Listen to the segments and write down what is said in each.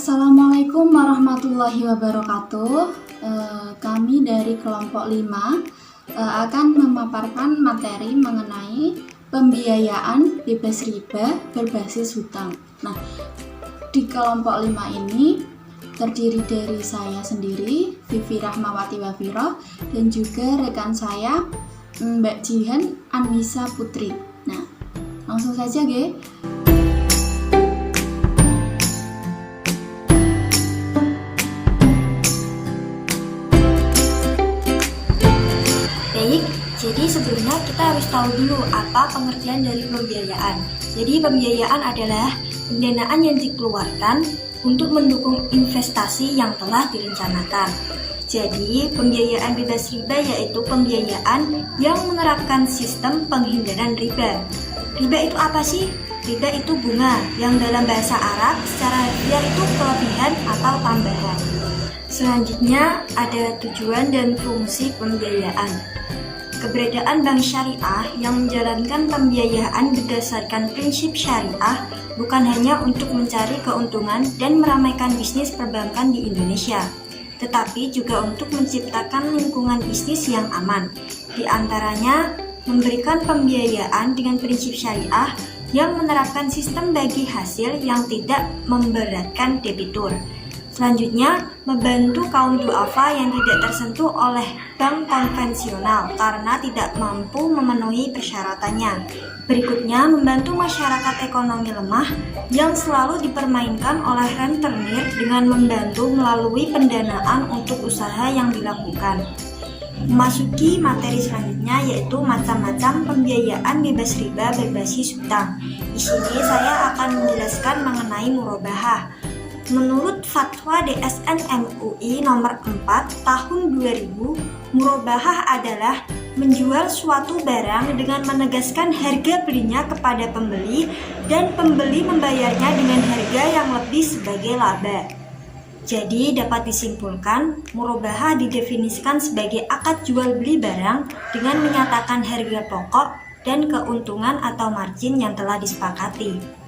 Assalamualaikum warahmatullahi wabarakatuh. Kami dari kelompok 5 akan memaparkan materi mengenai pembiayaan bebas riba berbasis hutang. Nah, di kelompok 5 ini terdiri dari saya sendiri, Vivi Rahmawati Wafiro, dan juga rekan saya, Mbak Jihan Anissa Putri. Nah, langsung saja, Ge. Jadi sebelumnya kita harus tahu dulu apa pengertian dari pembiayaan. Jadi pembiayaan adalah pendanaan yang dikeluarkan untuk mendukung investasi yang telah direncanakan. Jadi pembiayaan bebas riba yaitu pembiayaan yang menerapkan sistem penghindaran riba. Riba itu apa sih? Riba itu bunga yang dalam bahasa Arab secara harfiah itu kelebihan atau tambahan. Selanjutnya ada tujuan dan fungsi pembiayaan. Keberadaan bank syariah yang menjalankan pembiayaan berdasarkan prinsip syariah bukan hanya untuk mencari keuntungan dan meramaikan bisnis perbankan di Indonesia, tetapi juga untuk menciptakan lingkungan bisnis yang aman. Di antaranya, memberikan pembiayaan dengan prinsip syariah yang menerapkan sistem bagi hasil yang tidak memberatkan debitur. Selanjutnya, membantu kaum duafa yang tidak tersentuh oleh bank konvensional karena tidak mampu memenuhi persyaratannya. Berikutnya, membantu masyarakat ekonomi lemah yang selalu dipermainkan oleh rentenir dengan membantu melalui pendanaan untuk usaha yang dilakukan. Memasuki materi selanjutnya yaitu macam-macam pembiayaan bebas riba berbasis hutang. Di sini saya akan menjelaskan mengenai murabahah. Menurut Fatwa DSN MUI nomor 4 tahun 2000, murabahah adalah menjual suatu barang dengan menegaskan harga belinya kepada pembeli dan pembeli membayarnya dengan harga yang lebih sebagai laba. Jadi dapat disimpulkan, murabahah didefinisikan sebagai akad jual beli barang dengan menyatakan harga pokok dan keuntungan atau margin yang telah disepakati.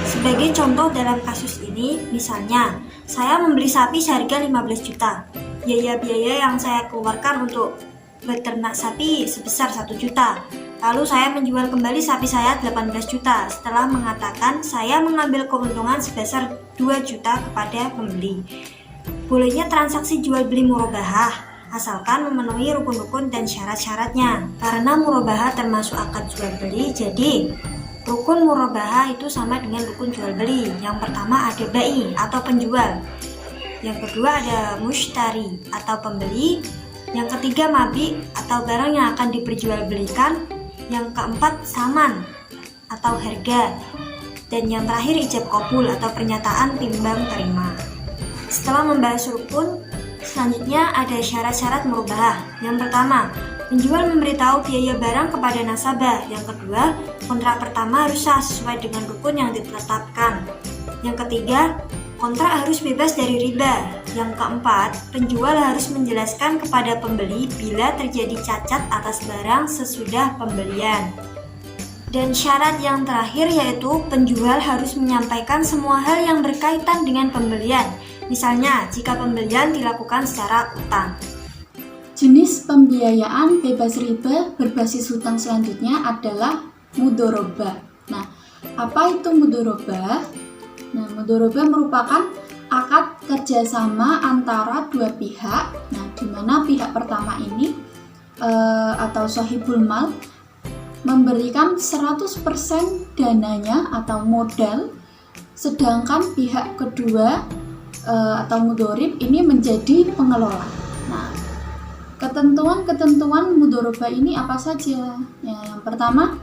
Sebagai contoh dalam kasus ini, misalnya, saya membeli sapi seharga 15 juta. Biaya-biaya yang saya keluarkan untuk beternak sapi sebesar 1 juta. Lalu saya menjual kembali sapi saya 18 juta setelah mengatakan saya mengambil keuntungan sebesar 2 juta kepada pembeli. Bolehnya transaksi jual beli murabahah, asalkan memenuhi rukun-rukun dan syarat-syaratnya. Karena murabahah termasuk akad jual beli, jadi rukun murabahah itu sama dengan rukun jual beli. Yang pertama ada bai atau penjual. Yang kedua ada mushtari atau pembeli. Yang ketiga mabi atau barang yang akan diperjualbelikan. Yang keempat saman atau harga. Dan yang terakhir ijab qabul atau pernyataan timbang terima. Setelah membahas rukun, selanjutnya ada syarat-syarat murabahah. Yang pertama, penjual memberitahu biaya barang kepada nasabah. Yang kedua, kontrak pertama harus sah sesuai dengan rukun yang ditetapkan. Yang ketiga, kontrak harus bebas dari riba. Yang keempat, penjual harus menjelaskan kepada pembeli bila terjadi cacat atas barang sesudah pembelian. Dan syarat yang terakhir yaitu penjual harus menyampaikan semua hal yang berkaitan dengan pembelian. Misalnya, jika pembelian dilakukan secara utang. Jenis pembiayaan bebas riba berbasis hutang selanjutnya adalah mudharabah. Nah, apa itu mudharabah? Nah, mudharabah merupakan akad kerjasama antara dua pihak. Nah, di mana pihak pertama ini atau sahibul mal memberikan 100% dananya atau modal, sedangkan pihak kedua atau mudharib ini menjadi pengelola. Nah, ketentuan-ketentuan mudharabah ini apa saja? Ya, yang pertama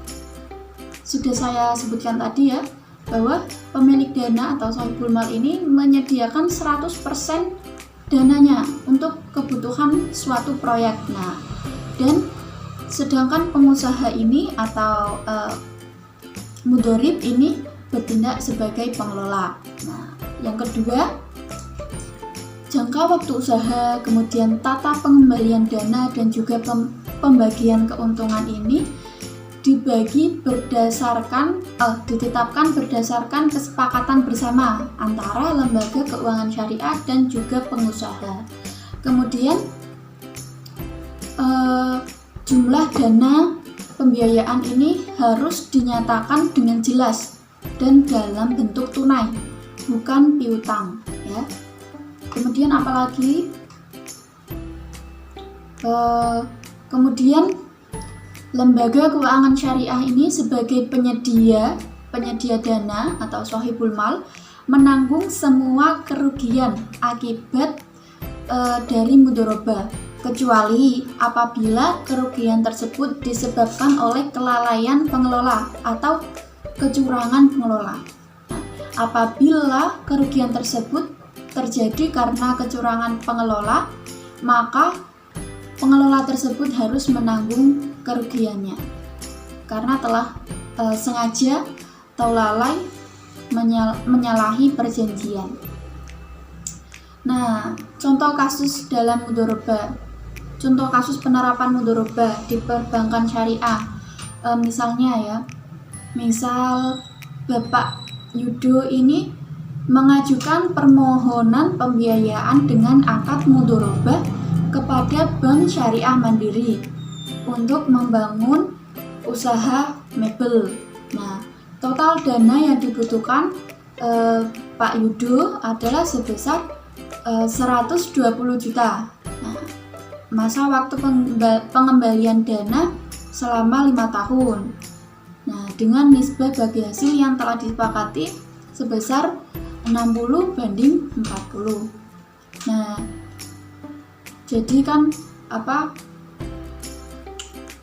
sudah saya sebutkan tadi ya, bahwa pemilik dana atau sahibul mal ini menyediakan 100% dananya untuk kebutuhan suatu proyek. Nah, dan sedangkan pengusaha ini atau mudharib ini bertindak sebagai pengelola. Nah, yang kedua, jangka waktu usaha, kemudian tata pengembalian dana dan juga pembagian keuntungan ini ditetapkan berdasarkan kesepakatan bersama antara lembaga keuangan syariah dan juga pengusaha. Kemudian jumlah dana pembiayaan ini harus dinyatakan dengan jelas dan dalam bentuk tunai, bukan piutang, ya. Kemudian apalagi? Kemudian lembaga keuangan syariah ini sebagai penyedia dana atau shahibul mal menanggung semua kerugian akibat dari mudharabah, kecuali apabila kerugian tersebut disebabkan oleh kelalaian pengelola atau kecurangan pengelola. Nah, apabila kerugian tersebut terjadi karena kecurangan pengelola, maka pengelola tersebut harus menanggung kerugiannya karena telah sengaja atau lalai menyalahi perjanjian. Nah, contoh kasus dalam mudharabah, contoh kasus penerapan mudharabah di perbankan syariah, misal Bapak Yudo ini mengajukan permohonan pembiayaan dengan akad mudharabah kepada Bank Syariah Mandiri untuk membangun usaha mebel. Nah, total dana yang dibutuhkan Pak Yudo adalah sebesar 120 juta. Nah, masa waktu pengembalian dana selama 5 tahun. Nah, dengan nisbah bagi hasil yang telah disepakati sebesar 60/40. Nah, jadi kan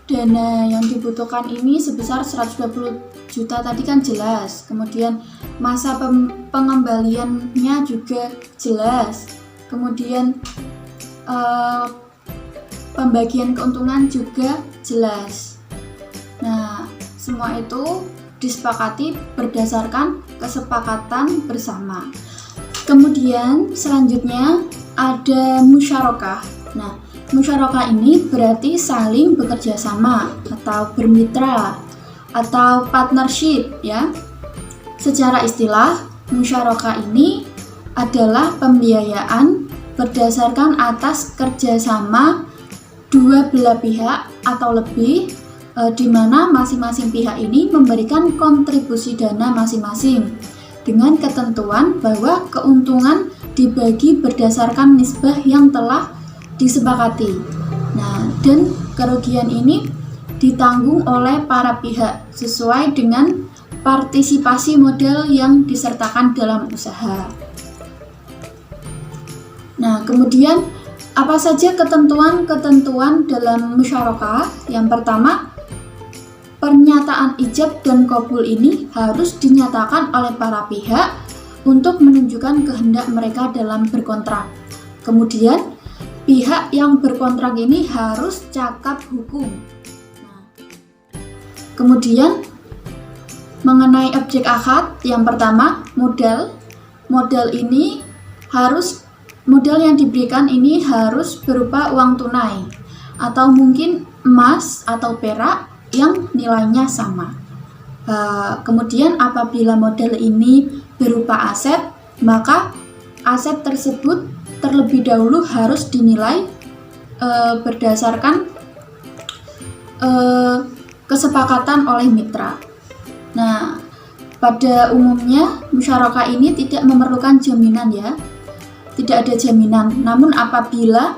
dana yang dibutuhkan ini sebesar 120 juta tadi kan jelas. Kemudian masa pengembaliannya juga jelas. Kemudian pembagian keuntungan juga jelas. Nah, semua itu disepakati berdasarkan kesepakatan bersama. Kemudian selanjutnya ada musyarakah. Nah, musyarakah ini berarti saling bekerja sama atau bermitra atau partnership, ya. Secara istilah, musyarakah ini adalah pembiayaan berdasarkan atas kerjasama dua belah pihak atau lebih, di mana masing-masing pihak ini memberikan kontribusi dana masing-masing dengan ketentuan bahwa keuntungan dibagi berdasarkan nisbah yang telah disepakati. Nah, dan kerugian ini ditanggung oleh para pihak sesuai dengan partisipasi modal yang disertakan dalam usaha. Nah, kemudian apa saja ketentuan-ketentuan dalam musyarakah? Yang pertama, pernyataan ijab dan qabul ini harus dinyatakan oleh para pihak untuk menunjukkan kehendak mereka dalam berkontrak. Kemudian, pihak yang berkontrak ini harus cakap hukum. Nah, kemudian, mengenai objek akad, yang pertama, modal. Modal yang diberikan ini harus berupa uang tunai atau mungkin emas atau perak yang nilainya sama. Kemudian apabila modal ini berupa aset, maka aset tersebut terlebih dahulu harus dinilai berdasarkan kesepakatan oleh mitra. Nah, pada umumnya musyarakah ini tidak memerlukan jaminan, ya. Tidak ada jaminan. Namun apabila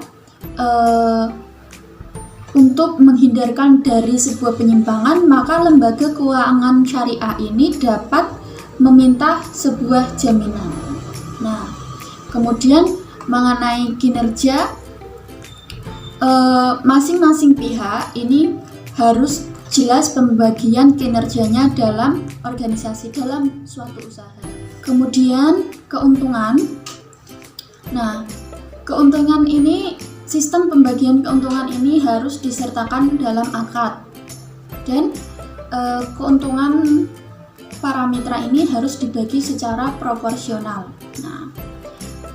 untuk menghindarkan dari sebuah penyimpangan, maka lembaga keuangan syariah ini dapat meminta sebuah jaminan. Nah, kemudian mengenai kinerja, masing-masing pihak ini harus jelas pembagian kinerjanya dalam organisasi, dalam suatu usaha. Kemudian keuntungan. Nah, keuntungan ini, sistem pembagian keuntungan ini harus disertakan dalam akad, dan keuntungan para mitra ini harus dibagi secara proporsional. Nah,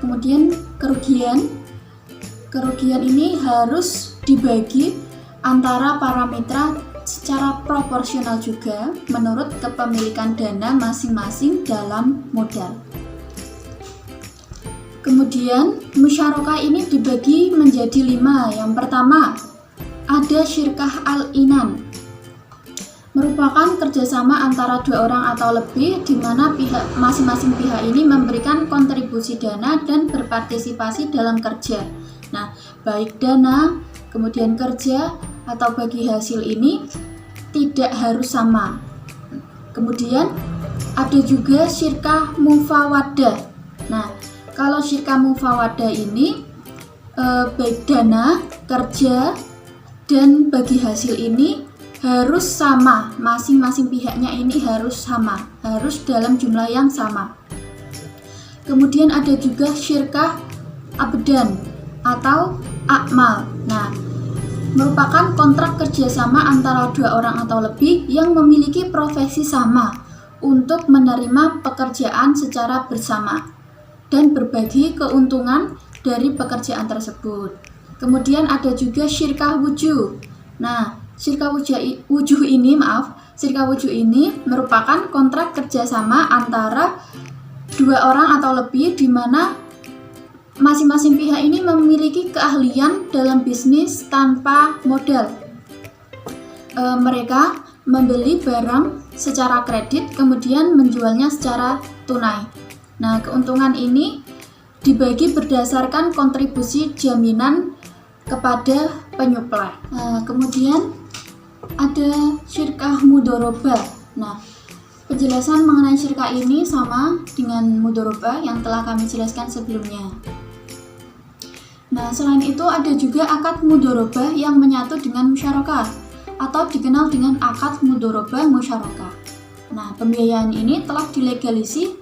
kemudian kerugian ini harus dibagi antara para mitra secara proporsional juga menurut kepemilikan dana masing-masing dalam modal. Kemudian musyarakah ini dibagi menjadi 5. Yang pertama, ada syirkah al-inan, merupakan kerjasama antara 2 orang atau lebih di mana masing-masing pihak ini memberikan kontribusi dana dan berpartisipasi dalam kerja. Nah, baik dana, kemudian kerja atau bagi hasil ini tidak harus sama. Kemudian ada juga syirkah mufawadah. Nah, kalau syirkah mufawadah ini baik dana, kerja, dan bagi hasil ini harus sama, masing-masing pihaknya ini harus sama, harus dalam jumlah yang sama. Kemudian ada juga syirkah abdan atau akmal. Nah, merupakan kontrak kerjasama antara 2 orang atau lebih yang memiliki profesi sama untuk menerima pekerjaan secara bersama dan berbagi keuntungan dari pekerjaan tersebut. Kemudian ada juga syirkah wujuh. Nah, syirkah wujuh ini merupakan kontrak kerjasama antara 2 orang atau lebih di mana masing-masing pihak ini memiliki keahlian dalam bisnis tanpa modal. Mereka membeli barang secara kredit kemudian menjualnya secara tunai. Nah, keuntungan ini dibagi berdasarkan kontribusi jaminan kepada penyuplai. Kemudian ada syirkah mudharabah. Nah, penjelasan mengenai syirkah ini sama dengan mudharabah yang telah kami jelaskan sebelumnya. Nah, selain itu ada juga akad mudharabah yang menyatu dengan musyarakah atau dikenal dengan akad mudharabah musyarakah. Nah, pembiayaan ini telah dilegalisir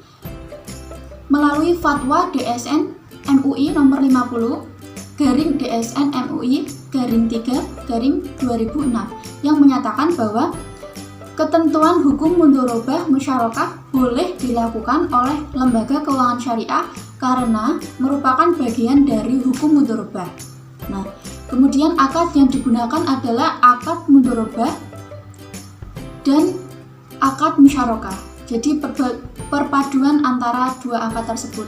melalui fatwa DSN MUI nomor 50/DSN MUI /3/2006 yang menyatakan bahwa ketentuan hukum mudharabah musyarakah boleh dilakukan oleh lembaga keuangan syariah karena merupakan bagian dari hukum mudharabah. Nah, kemudian akad yang digunakan adalah akad mudharabah dan akad musyarakah. Jadi perpaduan antara 2 akad tersebut.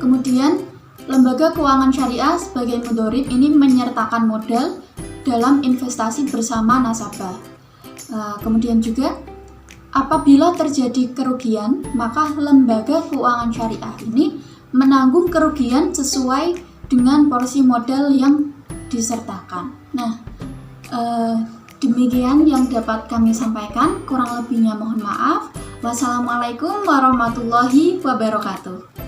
Kemudian lembaga keuangan syariah sebagai mudharib ini menyertakan modal dalam investasi bersama nasabah. Kemudian juga apabila terjadi kerugian, maka lembaga keuangan syariah ini menanggung kerugian sesuai dengan porsi modal yang disertakan. Nah, demikian yang dapat kami sampaikan, kurang lebihnya mohon maaf. Wassalamualaikum warahmatullahi wabarakatuh.